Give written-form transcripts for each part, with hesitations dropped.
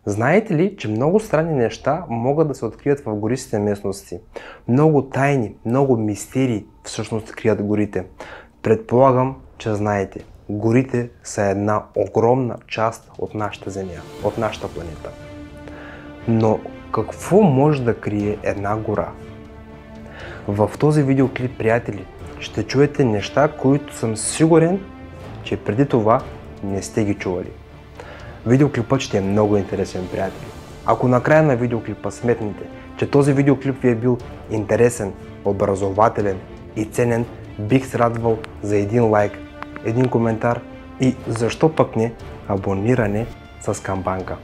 Знаете ли, че много странни неща могат да се открият в гористите местности? Много тайни, много мистерии всъщност крият горите. Предполагам, че знаете, горите са една огромна част от нашата Земя, от нашата планета. Но какво може да крие една гора? В този видеоклип, приятели, ще чуете неща, които съм сигурен, че преди това не сте ги чували. Видеоклипът ще е много интересен, приятели. Ако накрая на видеоклипа сметнете, че този видеоклип ви е бил интересен, образователен и ценен, бих се радвал за един лайк, един коментар и защо пък не абониране с камбанка.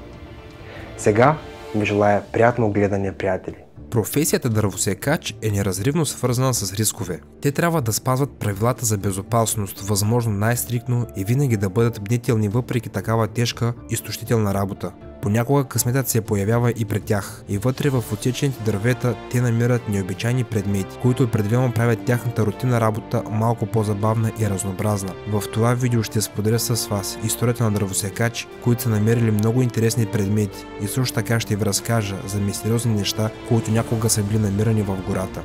Сега ви желая приятно гледане, приятели. Професията дървосекач е неразривно свързана с рискове. Те трябва да спазват правилата за безопасност, възможно най-стриктно и винаги да бъдат бдителни въпреки такава тежка изтощителна работа. Понякога късметът се появява и пред тях. И вътре в отсечените дървета те намират необичайни предмети, които определено правят тяхната рутинна работа малко по-забавна и разнообразна. В това видео ще споделя с вас историята на дървосекачи, които са намерили много интересни предмети, и също така ще ви разкажа за мистериозни неща, които някога са били намирани в гората.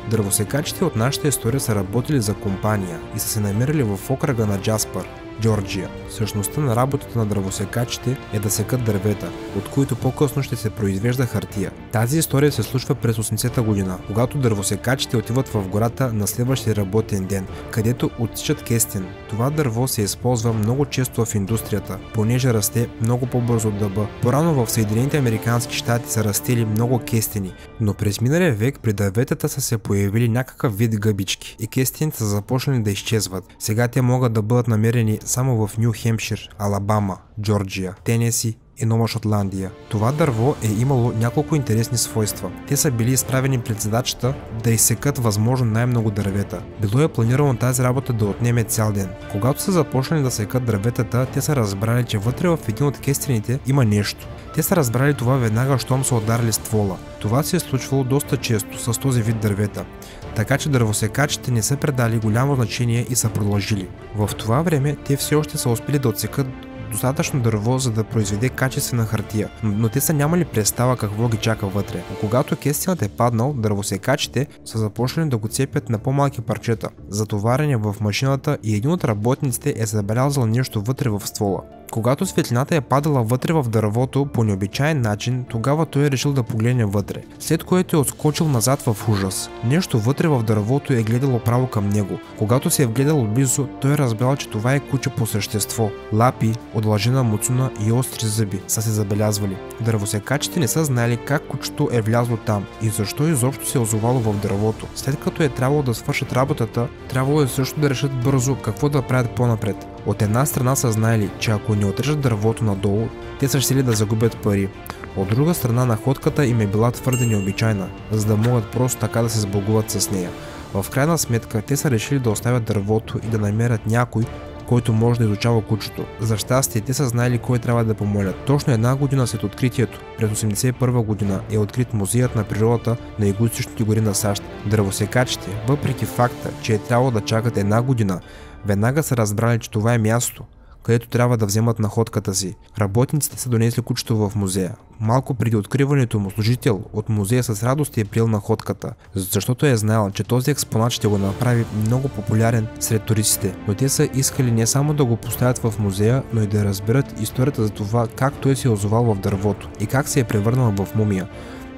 Дървосекачите от нашата история са работили за компания и са се намерили в окръга на Джаспър, Джорджия. Същността на работата на дървосекачите е да секат дървета, от които по-късно ще се произвежда хартия. Тази история се случва през 80-та година, когато дървосекачите отиват в гората на следващия работен ден, където отсичат кестен. Това дърво се използва много често в индустрията, понеже расте много по-бързо от дъба. Порано в Съединените американски щати са растели много кестени, но през миналия век при дърветата са се появили някакъв вид гъбички и кестените са започнали да изчезват. Сега те могат да бъдат намерени само в Ню Хемпшир, Алабама, Джорджия, Тенеси и Нова Шотландия. Това дърво е имало няколко интересни свойства. Те са били изправени пред задачата да изсекат възможно най-много дървета. Било е планирано тази работа да отнеме цял ден. Когато са започнали да секат дърветата, те са разбрали, че вътре в един от кестените има нещо. Те са разбрали това веднага, щом са ударили ствола. Това се е случвало доста често с този вид дървета. Така че дървосекачите не са предали голямо значение и са продължили. В това време те все още са успели да отсекат достатъчно дърво, за да произведе качествена хартия, но те са нямали представа какво ги чака вътре. Когато кестенът е паднал, дървосекачите са започнали да го цепят на по-малки парчета, затоварени в машината, и един от работниците е забелязал нещо вътре в ствола. Когато светлината е падала вътре в дървото по необичаен начин, тогава той е решил да погледне вътре, след което е отскочил назад в ужас. Нещо вътре в дървото е гледало право към него. Когато се е вгледал отблизо, той е разбрал, че това е куче по същество. Лапи, отлъжена муцуна и остри зъби са се забелязвали. Дървосекачите не са знали как кучето е влязло там и защо изобщо се е озовало в дървото. След като е трябвало да свършат работата, трябвало е също да решат бързо какво да правят по-напред. От една страна са знаели, че ако не отрежат дървото надолу, те са щели да загубят пари. От друга страна, находката им е била твърде необичайна, за да могат просто така да се сбогуват с нея. В крайна сметка, те са решили да оставят дървото и да намерят някой, който може да изучава кучето. За щастие, те са знаели кой трябва да помолят. Точно една година след откритието, през 1981 година, е открит Музеят на природата на Югоизточните гори на САЩ. Дървосекачите, въпреки факта, че е трябвало да чакат една година, веднага са разбрали, че това е място, където трябва да вземат находката си. Работниците са донесли кучето в музея. Малко преди откриването му, служител от музея с радост е приел находката, защото е знаел, че този експонат ще го направи много популярен сред туристите. Но те са искали не само да го поставят в музея, но и да разберат историята за това как той се е озовал в дървото и как се е превърнал в мумия.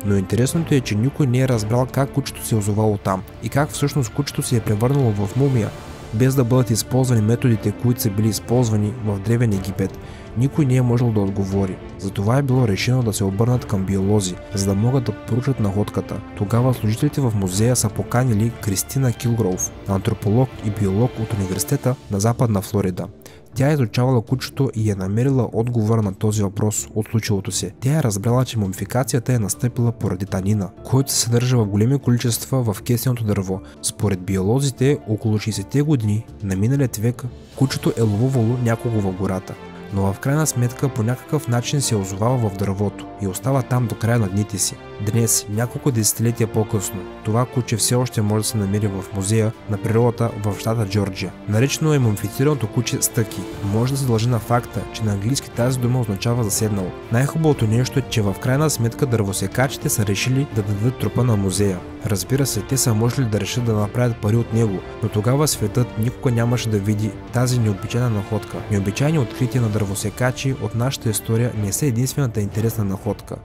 Но интересното е, че никой не е разбрал как кучето се е озовало там и как всъщност кучето се е превърнало в мумия, без да бъдат използвани методите, които са били използвани в Древен Египет. Никой не е можел да отговори. Затова е било решено да се обърнат към биолози, за да могат да проучат находката. Тогава служителите в музея са поканили Кристина Килгроув, антрополог и биолог от университета на Западна Флорида. Тя е изучавала кучето и е намерила отговор на този въпрос от случилото се. Тя е разбрала, че мумификацията е настъпила поради танина, който се съдържа в големи количества в кестеното дърво. Според биолозите, около 60-те години на миналият век кучето е ловувало някого в гората, но в крайна сметка по някакъв начин се озовава в дървото и остава там до края на дните си. Днес, няколко десетилетия по-късно, това куче все още може да се намери в музея на природата в щата Джорджия. Наречено е мумифицираното куче Стъки. Може да се дължи на факта, че на английски тази дума означава заседнало. Най-хубавото нещо е, че в крайна сметка дървосекачите са решили да дадат трупа на музея. Разбира се, те са можели да решат да направят пари от него, но тогава светът никога нямаше да види тази необичайна находка. Необичайни открития на дървосекачи от нашата история не са единствената интересна находка.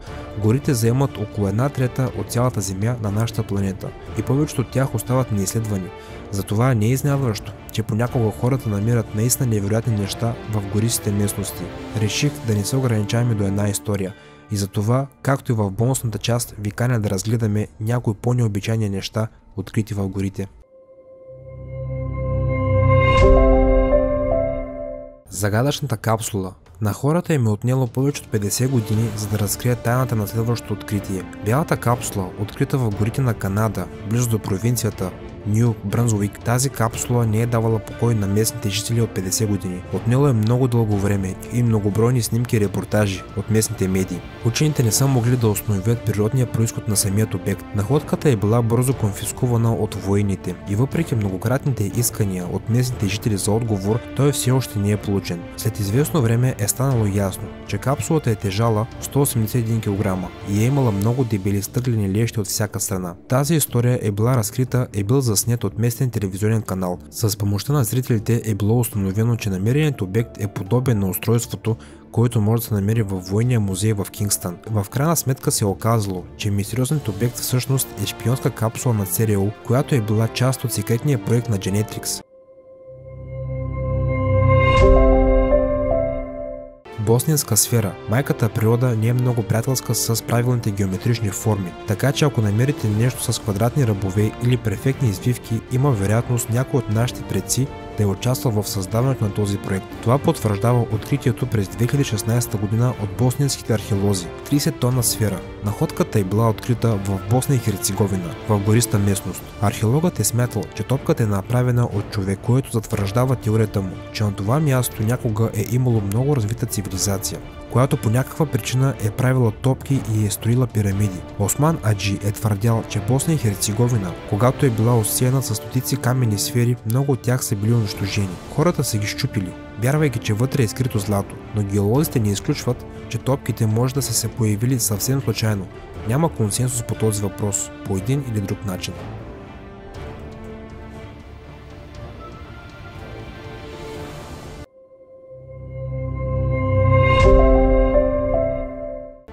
Горите заемат около 1/3 от цялата земя на нашата планета и повечето от тях остават неизследвани. Затова не е изненадващо, че понякога хората намират наистина невероятни неща в гористите местности. Реших да не се ограничаваме до една история. И затова, както и в бонусната част, ви каня да разгледаме някои по-необичайни неща, открити в горите. Загадъчната капсула. На хората им е отнело повече от 50 години, за да разкрият тайната на следващото откритие. Бялата капсула, открита в горите на Канада, близо до провинцията Ню Брънсуик, тази капсула не е давала покой на местните жители от 50 години. Отнело е много дълго време и многобройни снимки и репортажи от местните медии. Учените не са могли да установят природния произход на самият обект. Находката е била бързо конфискувана от военните и въпреки многократните искания от местните жители за отговор, той все още не е получен. След известно време е станало ясно, че капсулата е тежала 181 кг и е имала много дебели стъклени лещи от всяка страна. Тази история е била разкрита и бил заснет от местен телевизионен канал. С помощта на зрителите е било установено, че намереният обект е подобен на устройството, който може да се намери във военния музей в Кингстън. В крайна сметка се е оказало, че мистериозният обект всъщност е шпионска капсула на ЦРУ, която е била част от секретния проект на Genetrix. Босненска сфера. Майката природа не е много приятелска с правилните геометрични форми, така че ако намерите нещо с квадратни ръбове или перфектни извивки, има вероятност някой от нашите предци да е участвал в създаването на този проект. Това потвърждава откритието през 2016 година от босненските археолози. 30 тонна сфера. Находката е била открита в Босна и Херцеговина, в гориста местност. Археологът е смятал, че топката е направена от човек, който затвърждава теорията му, че на това място някога е имало много развита цивилизация, която по някаква причина е правила топки и е строила пирамиди. Осман Аджи е твърдял, че Босна и Херцеговина, когато е била осеяна с стотици каменни сфери, много от тях са били унищожени. Хората са ги щупили, вярвайки, че вътре е скрито злато, но геолозите не изключват, че топките може да са се появили съвсем случайно. Няма консенсус по този въпрос, по един или друг начин.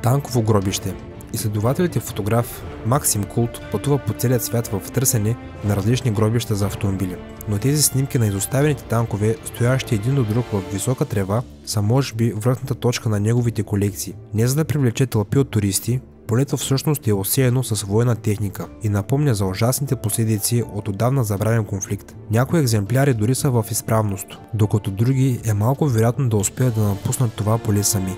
Танково гробище. Изследователите фотограф Максим Култ пътува по целия свят в търсене на различни гробища за автомобили. Но тези снимки на изоставените танкове, стоящи един до друг в висока трева, са може би връхната точка на неговите колекции. Не за да привлече тълпи от туристи, полето всъщност е осеяно с военна техника и напомня за ужасните последици от отдавна забравен конфликт. Някои екземпляри дори са в изправност, докато други е малко вероятно да успеят да напуснат това поле сами.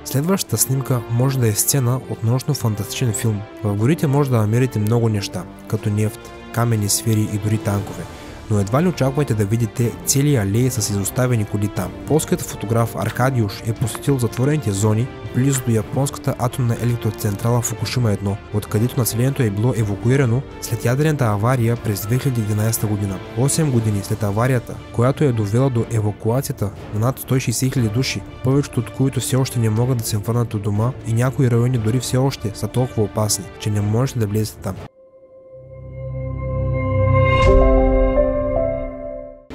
Следващата снимка може да е сцена от научно-фантастичен филм. В горите може да намерите много неща, като нефт, каменни сфери и дори танкове. Но едва ли очаквайте да видите цели алеи с изоставени коли там. Полският фотограф Аркадиуш е посетил затворените зони близо до японската атомна електроцентрала Фукушима 1, откъдето населението е било евакуирано след ядрената авария през 2011 година. 8 години след аварията, която е довела до евакуацията на над 160 000 души, повечето от които все още не могат да се върнат от дома и някои райони дори все още са толкова опасни, че не можете да влезете там.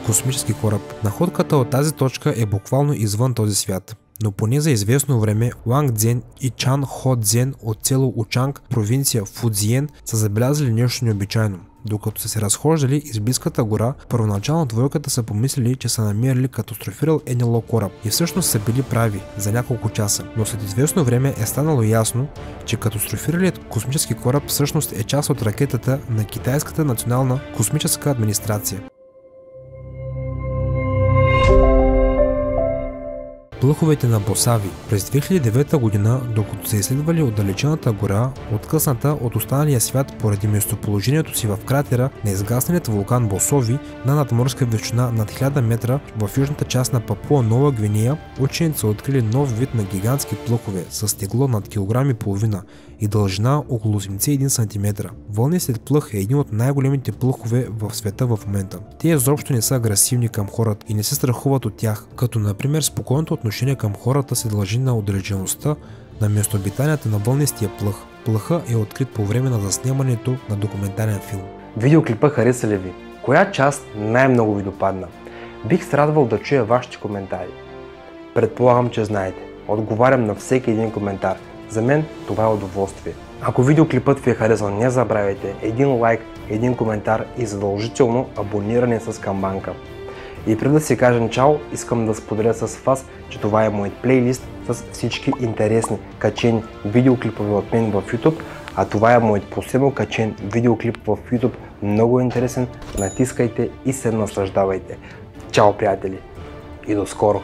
Космически кораб. Находката от тази точка е буквално извън този свят. Но поне за известно време Уанг Цзен и Чан Хо Цзен от село Учанг, провинция Фудзиен, са забелязали нещо необичайно. Докато са се разхождали из близката гора, първоначално двойката са помислили, че са намерили катастрофирал НЛО кораб и всъщност са били прави за няколко часа. Но след известно време е станало ясно, че катастрофиралият космически кораб всъщност е част от ракетата на Китайската национална космическа администрация. Плъховете на Босави. През 2009 година, докато са изследвали отдалечената гора, откъсната от останалия свят поради местоположението си в кратера на изгасналият вулкан Босови на надморска височина над 1000 метра в южната част на Папуа Нова Гвинея, учените са открили нов вид на гигантски плъхове с тегло над килограм и половина и дължина около 81 см. Вълнистият плъх е един от най-големите плъхове в света в момента. Те изобщо не са агресивни към хората и не се страхуват от тях, като например спокойното отношение към хората се дължи на отдалечеността на местообитанията на вълнистия плъх. Плъха е открит по време на заснемането на документален филм. Видеоклипа хареса ли ви? Коя част най-много ви допадна? Бих се радвал да чуя вашите коментари. Предполагам, че знаете. Отговарям на всеки един коментар. За мен това е удоволствие. Ако видеоклипът ви е харесал, не забравяйте един лайк, един коментар и задължително абониране с камбанка. И преди да си кажем чао, искам да споделя с вас, че това е моят плейлист с всички интересни качени видеоклипове от мен в YouTube, а това е моят последно качен видеоклип в YouTube, много интересен, натискайте и се наслаждавайте. Чао, приятели, и до скоро!